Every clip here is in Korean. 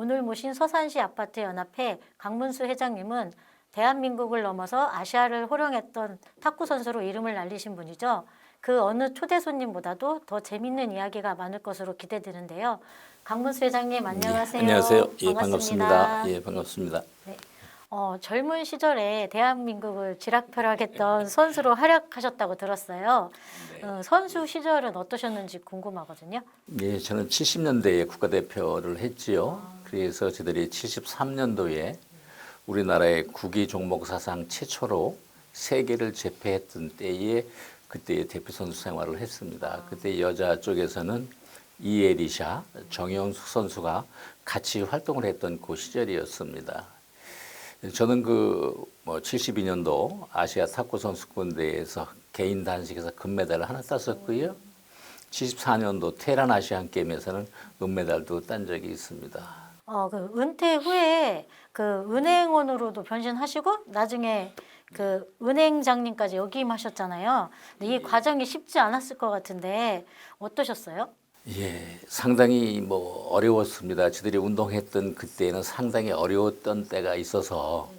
오늘 모신 서산시 아파트 연합회 강문수 회장님은 대한민국을 넘어서 아시아를 호령했던 탁구 선수로 이름을 날리신 분이죠. 그 어느 초대 손님보다도 더 재밌는 이야기가 많을 것으로 기대되는데요. 강문수 회장님 안녕하세요. 안녕하세요. 예, 반갑습니다. 예, 반갑습니다. 네. 젊은 시절에 대한민국을 지락펴락했던 선수로 활약하셨다고 들었어요. 선수 시절은 어떠셨는지 궁금하거든요. 예, 저는 70년대에 국가대표를 했지요. 그래서 저희들이 73년도에 우리나라의 구기 종목 사상 최초로 세계를 제패했던 때에 그때 대표 선수 생활을 했습니다. 그때 여자 쪽에서는 이에리샤, 정영숙 선수가 같이 활동을 했던 그 시절이었습니다. 저는 72년도 아시아 탁구 선수권 대회에서 개인 단식에서 금메달을 하나 땄었고요. 74년도 테란 아시안 게임에서는 은메달도 딴 적이 있습니다. 그 은퇴 후에 그 은행원으로도 변신하시고 나중에 그 은행장님까지 역임하셨잖아요. 근데 이 과정이 쉽지 않았을 것 같은데 어떠셨어요? 예, 상당히 어려웠습니다. 저들이 운동했던 그때는 상당히 어려웠던 때가 있어서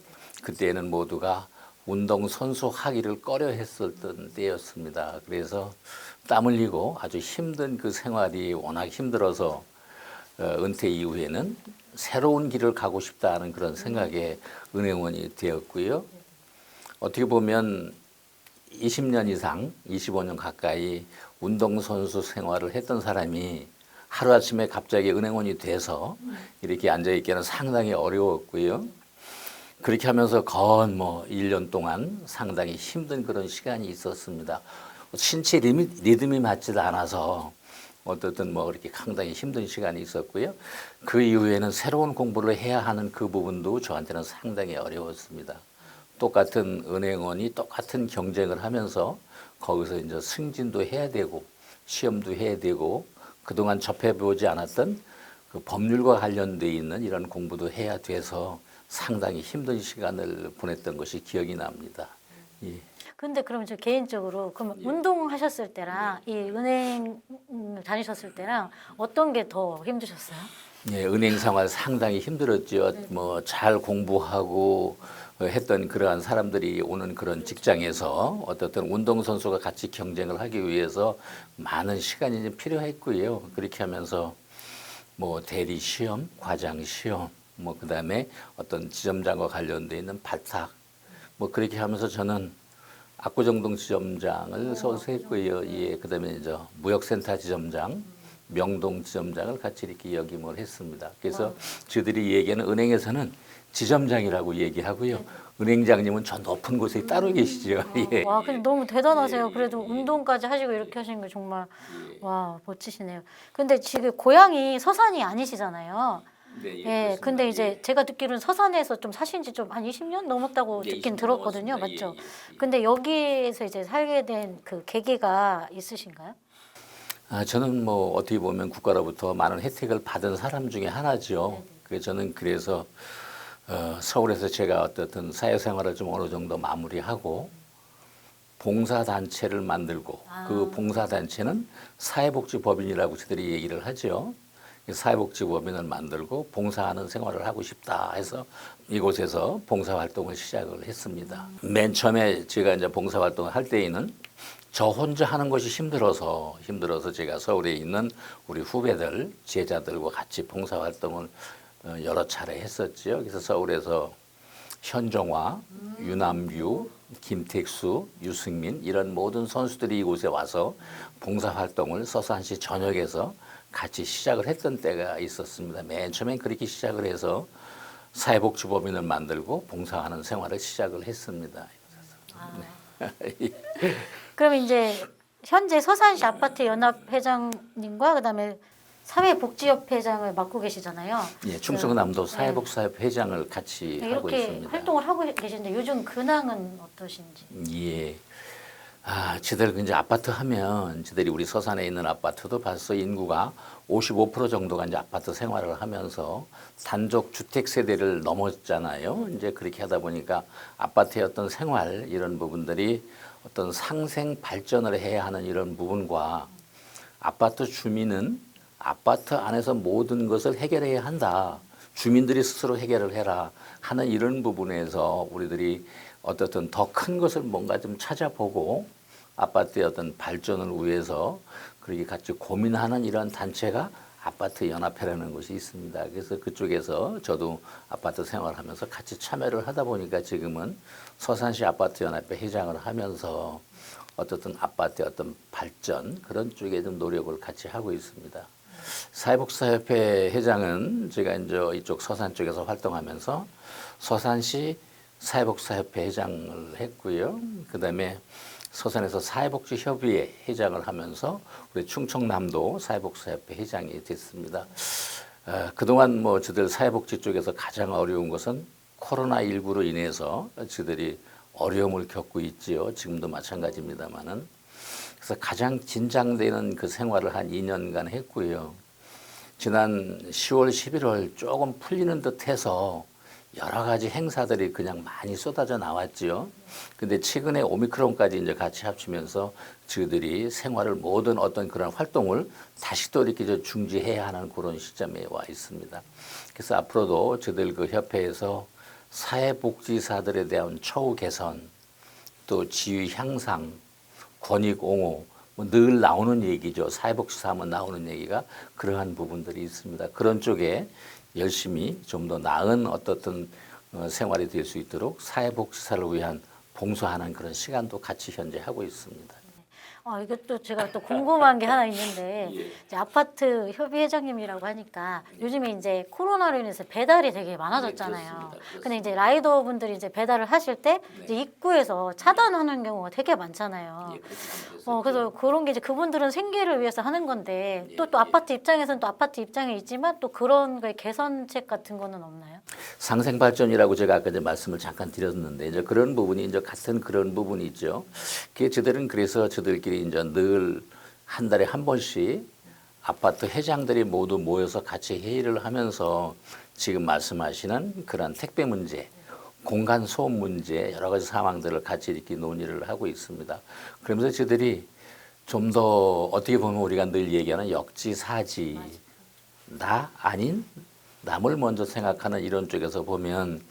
그때는 모두가 운동 선수 하기를 꺼려 했었던 때였습니다. 그래서 땀 흘리고 아주 힘든 그 생활이 워낙 힘들어서 은퇴 이후에는 새로운 길을 가고 싶다는 그런 생각에 은행원이 되었고요. 어떻게 보면 20년 이상, 25년 가까이 운동선수 생활을 했던 사람이 하루아침에 갑자기 은행원이 돼서 이렇게 앉아있기는 상당히 어려웠고요. 그렇게 하면서 건 1년 동안 상당히 힘든 그런 시간이 있었습니다. 신체 리듬이 맞지도 않아서 어떻든 그렇게 상당히 힘든 시간이 있었고요. 그 이후에는 새로운 공부를 해야 하는 그 부분도 저한테는 상당히 어려웠습니다. 똑같은 은행원이 똑같은 경쟁을 하면서 거기서 이제 승진도 해야 되고 시험도 해야 되고 그동안 접해보지 않았던 그 법률과 관련돼 있는 이런 공부도 해야 돼서 상당히 힘든 시간을 보냈던 것이 기억이 납니다. 예. 근데 그럼 저 개인적으로 그럼 운동하셨을 때랑 이 은행 다니셨을 때랑 어떤 게 더 힘드셨어요? 예, 은행 생활 상당히 힘들었죠. 잘 공부하고 했던 그러한 사람들이 오는 그런 직장에서 어떻든 운동선수가 같이 경쟁을 하기 위해서 많은 시간이 좀 필요했고요. 그렇게 하면서 대리 시험, 과장 시험, 그다음에 어떤 지점장과 관련돼 있는 발탁, 그렇게 하면서 저는 압구정동 지점장을 서서 했고요. 예, 그다음에 이제 무역센터 지점장, 명동 지점장을 같이 이렇게 역임을 했습니다. 그래서 저희들이 얘기하는 은행에서는 지점장이라고 얘기하고요. 은행장님은 저 높은 곳에 따로 계시죠. 예. 와, 근데 너무 대단하세요. 그래도 운동까지 하시고 이렇게 하시는 게 정말 와, 멋지시네요. 근데 지금 고향이 서산이 아니시잖아요. 예, 근데 이제 제가 듣기로는 서산에서 좀 사신 지 좀 한 20년 넘었다고 듣긴 들었거든요. 맞죠? 근데 여기에서 이제 살게 된 그 계기가 있으신가요? 저는 어떻게 보면 국가로부터 많은 혜택을 받은 사람 중에 하나죠. 그래서 저는 서울에서 제가 어떻든 사회생활을 좀 어느 정도 마무리하고 봉사단체를 만들고 그 봉사단체는 사회복지법인이라고 저들이 얘기를 하죠. 사회복지법인을 만들고 봉사하는 생활을 하고 싶다 해서 이곳에서 봉사활동을 시작을 했습니다. 맨 처음에 제가 이제 봉사활동을 할 때에는 저 혼자 하는 것이 힘들어서 제가 서울에 있는 우리 후배들, 제자들과 같이 봉사활동을 여러 차례 했었죠. 그래서 서울에서 현종화, 유남규, 김택수, 유승민 이런 모든 선수들이 이곳에 와서 봉사활동을 서산시 전역에서 같이 시작을 했던 때가 있었습니다. 맨 처음엔 그렇게 시작을 해서 사회복지법인을 만들고 봉사하는 생활을 시작을 했습니다. 그럼 이제 현재 서산시 아파트 연합회장님과 그다음에 사회복지협회장을 맡고 계시잖아요. 예, 충청남도 사회복지사협 회장을 같이 하고 이렇게 있습니다. 활동을 하고 계신데 요즘 근황은 어떠신지? 예. 저들 이제 아파트 하면 저들이 우리 서산에 있는 아파트도 벌써 인구가 55% 정도가 이제 아파트 생활을 하면서 단독 주택 세대를 넘었잖아요. 이제 그렇게 하다 보니까 아파트의 어떤 생활 이런 부분들이 어떤 상생 발전을 해야 하는 이런 부분과 아파트 주민은 아파트 안에서 모든 것을 해결해야 한다. 주민들이 스스로 해결을 해라 하는 이런 부분에서 우리들이 어떻든 더 큰 것을 뭔가 좀 찾아보고 아파트의 어떤 발전을 위해서 그렇게 같이 고민하는 이런 단체가 아파트 연합회라는 것이 있습니다. 그래서 그쪽에서 저도 아파트 생활하면서 같이 참여를 하다 보니까 지금은 서산시 아파트 연합회 회장을 하면서 어떻든 아파트의 어떤 발전 그런 쪽에 좀 노력을 같이 하고 있습니다. 사회복지사협회 회장은 제가 이제 이쪽 서산 쪽에서 활동하면서 서산시 사회복지사협회 회장을 했고요. 그다음에 서산에서 사회복지협의회 회장을 하면서 우리 충청남도 사회복지사협회 회장이 됐습니다. 그동안 뭐 저들 사회복지 쪽에서 가장 어려운 것은 코로나19로 인해서 저들이 어려움을 겪고 있지요. 지금도 마찬가지입니다만은. 그래서 가장 긴장되는 그 생활을 한 2년간 했고요. 지난 10월, 11월 조금 풀리는 듯해서 여러 가지 행사들이 그냥 많이 쏟아져 나왔지요. 근데 최근에 오미크론까지 이제 같이 합치면서 저희들이 생활을 모든 어떤 그런 활동을 다시 또 이렇게 중지해야 하는 그런 시점에 와 있습니다. 그래서 앞으로도 저희들 그 협회에서 사회복지사들에 대한 처우 개선, 또 지위 향상, 권익 옹호, 뭐 늘 나오는 얘기죠. 사회복지사 하면 나오는 얘기가 그러한 부분들이 있습니다. 그런 쪽에 열심히 좀 더 나은 어떻든 생활이 될 수 있도록 사회복지사를 위한 봉사하는 그런 시간도 같이 현재 하고 있습니다. 이것도 제가 또 궁금한 게 하나 있는데 예. 이제 아파트 협의회장님이라고 하니까 요즘에 이제 코로나로 인해서 배달이 되게 많아졌잖아요. 네, 그렇습니다. 근데 이제 라이더 분들이 이제 배달을 하실 때 이제 입구에서 차단하는 경우가 되게 많잖아요. 예, 그래서 그런 게 이제 그분들은 생계를 위해서 하는 건데 또 예. 아파트 입장에서는 또 아파트 입장에 있지만 또 그런 거에 개선책 같은 거는 없나요? 상생 발전이라고 제가 아까 이제 말씀을 잠깐 드렸는데 이제 그런 부분이 이제 같은 그런 부분이 있죠. 그게 저들은 그래서 저들끼리 이제 늘 한 달에 한 번씩 아파트 회장들이 모두 모여서 같이 회의를 하면서 지금 말씀하시는 그런 택배 문제, 공간 소음 문제 여러 가지 상황들을 같이 이렇게 논의를 하고 있습니다. 그러면서 저들이 좀 더 어떻게 보면 우리가 늘 얘기하는 역지사지, 나 아닌 남을 먼저 생각하는 이런 쪽에서 보면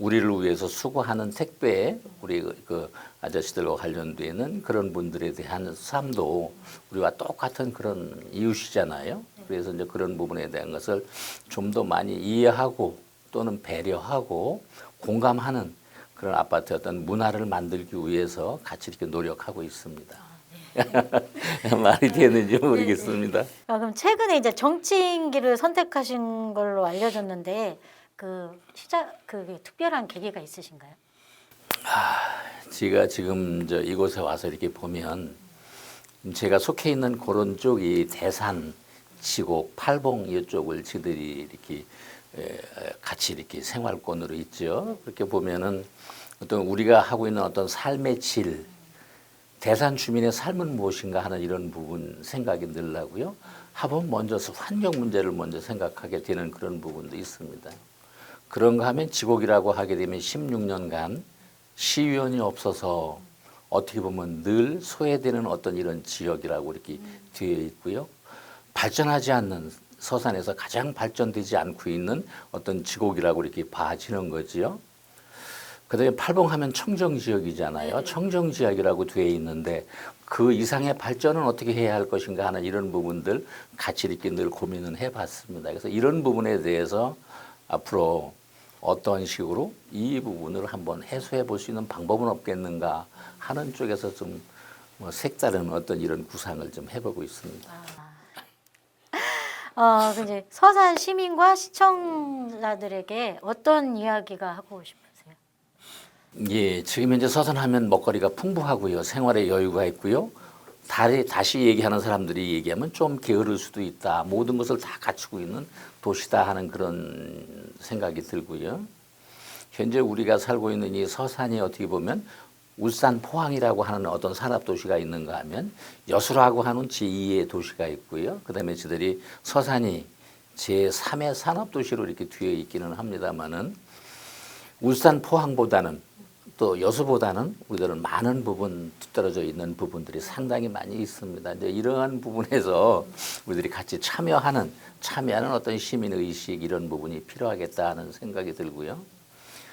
우리를 위해서 수고하는 택배에 우리 그 아저씨들과 관련되는 그런 분들에 대한 삶도 우리와 똑같은 그런 이웃이잖아요. 그래서 이제 그런 부분에 대한 것을 좀 더 많이 이해하고 또는 배려하고 공감하는 그런 아파트 어떤 문화를 만들기 위해서 같이 이렇게 노력하고 있습니다. 말이 되는지 모르겠습니다. 그럼 최근에 이제 정치인기를 선택하신 걸로 알려졌는데 그게 특별한 계기가 있으신가요? 제가 지금 이곳에 와서 이렇게 보면 제가 속해 있는 그런 쪽이 대산, 지곡, 팔봉 이쪽을 지들이 이렇게 같이 이렇게 생활권으로 있죠. 그렇게 보면은 어떤 우리가 하고 있는 어떤 삶의 질, 대산 주민의 삶은 무엇인가 하는 이런 부분 생각이 늘라고요. 하면 먼저 환경 문제를 먼저 생각하게 되는 그런 부분도 있습니다. 그런가 하면 지곡이라고 하게 되면 16년간 시의원이 없어서 어떻게 보면 늘 소외되는 어떤 이런 지역이라고 이렇게 되어 있고요. 발전하지 않는 서산에서 가장 발전되지 않고 있는 어떤 지곡이라고 이렇게 봐지는 거지요. 그다음에 팔봉하면 청정지역이잖아요. 청정지역이라고 되어 있는데 그 이상의 발전은 어떻게 해야 할 것인가 하는 이런 부분들 같이 이렇게 늘 고민을 해봤습니다. 그래서 이런 부분에 대해서 앞으로 어떤 식으로 이 부분을 한번 해소해 볼 수 있는 방법은 없겠는가 하는 쪽에서 좀 색다른 어떤 이런 구상을 좀 해보고 있습니다. 이제 서산 시민과 시청자들에게 어떤 이야기가 하고 싶으세요? 예, 지금 현재 서산하면 먹거리가 풍부하고요. 생활에 여유가 있고요. 다시 얘기하는 사람들이 얘기하면 좀 게으를 수도 있다. 모든 것을 다 갖추고 있는 도시다 하는 그런 생각이 들고요. 현재 우리가 살고 있는 이 서산이 어떻게 보면 울산 포항이라고 하는 어떤 산업도시가 있는가 하면 여수라고 하는 제2의 도시가 있고요. 그다음에 저들이 서산이 제3의 산업도시로 이렇게 되어 있기는 합니다만은 울산 포항보다는 또 여수보다는 우리들은 많은 부분 뒤떨어져 있는 부분들이 상당히 많이 있습니다. 이제 이러한 부분에서 우리들이 같이 참여하는 어떤 시민 의식 이런 부분이 필요하겠다 하는 생각이 들고요.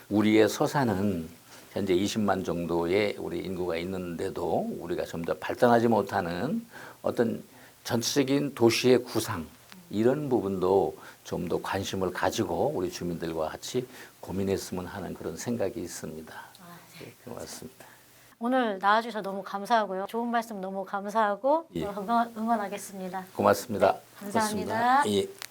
우리의 서산은 현재 20만 정도의 우리 인구가 있는데도 우리가 좀 더 발전하지 못하는 어떤 전체적인 도시의 구상 이런 부분도 좀 더 관심을 가지고 우리 주민들과 같이 고민했으면 하는 그런 생각이 있습니다. 네, 고맙습니다. 오늘 나와주셔서 너무 감사하고요. 좋은 말씀 너무 감사하고 예. 응원하겠습니다. 고맙습니다. 네, 감사합니다. 고맙습니다. 예.